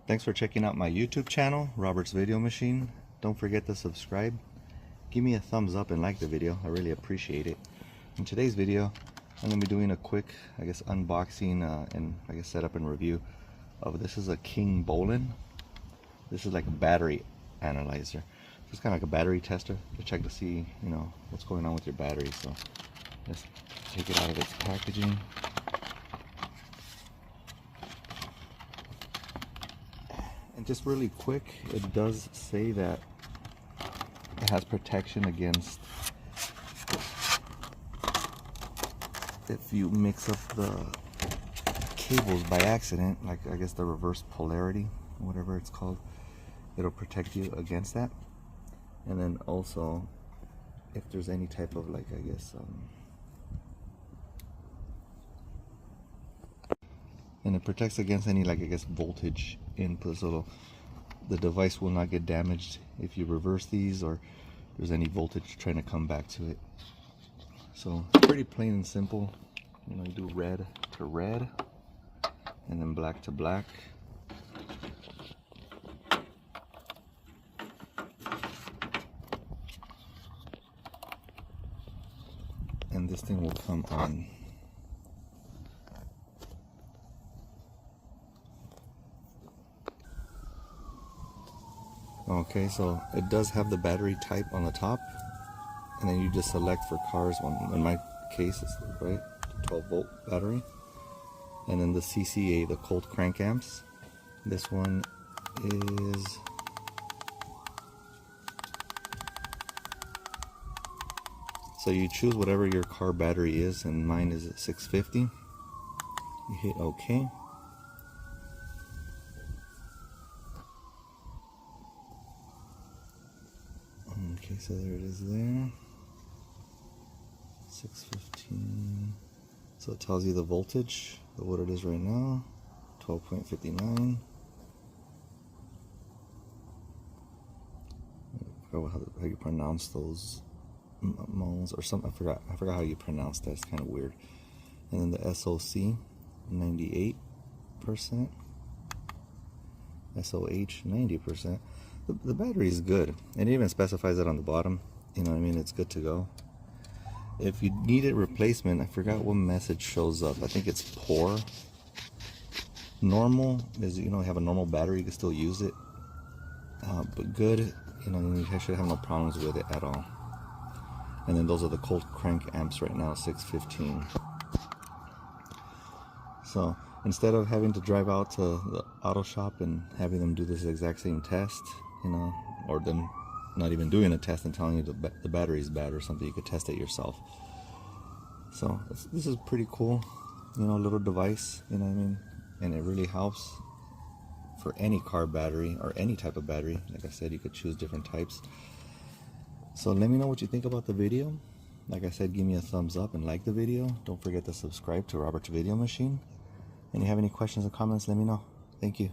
Thanks for checking out my YouTube channel, Robert's Video Machine. Don't forget to subscribe. Give me a thumbs up and like the video. I really appreciate it. In today's video, I'm going to be doing a quick, unboxing and setup and review of this. Is a Kingbolen. This is like a battery analyzer. It's kind of like a battery tester to check to see, what's going on with your battery. So let's take it out of its packaging. And just really quick, it does say that it has protection against if you mix up the cables by accident, like I guess the reverse polarity, whatever it's called, it'll protect you against that. And then also if there's any type of and it protects against any voltage input, so the device will not get damaged if you reverse these or there's any voltage trying to come back to it. So pretty plain and simple. You do red to red and then black to black. And this thing will come on. Okay, so it does have the battery type on the top, and then you just select for cars. In my case, it's right 12-volt battery, and then the CCA, the cold crank amps. This one is so you choose whatever your car battery is, and mine is at 650. You hit OK. Okay, so there it is there. 615. So it tells you the voltage, what it is right now. 12.59. I forgot how you pronounce those moles or something. I forgot how you pronounce that. It's kind of weird. And then the SOC 98%. SOH 90%. The battery is good, and it even specifies it on the bottom. It's good to go. If you need a replacement, I forgot what message shows up. I think it's poor. Normal is, you have a normal battery, you can still use it. But good, you should have no problems with it at all. And then those are the cold crank amps right now, 615. So instead of having to drive out to the auto shop and having them do this exact same test, or them not even doing a test and telling you the battery is bad or something, you could test it yourself. So this is pretty cool, little device, and it really helps for any car battery or any type of battery. Like I said, you could choose different types. So let me know what you think about the video. Like I said, give me a thumbs up and like the video. Don't forget to subscribe to Robert's Video Machine. And if you have any questions or comments, let me know. Thank you.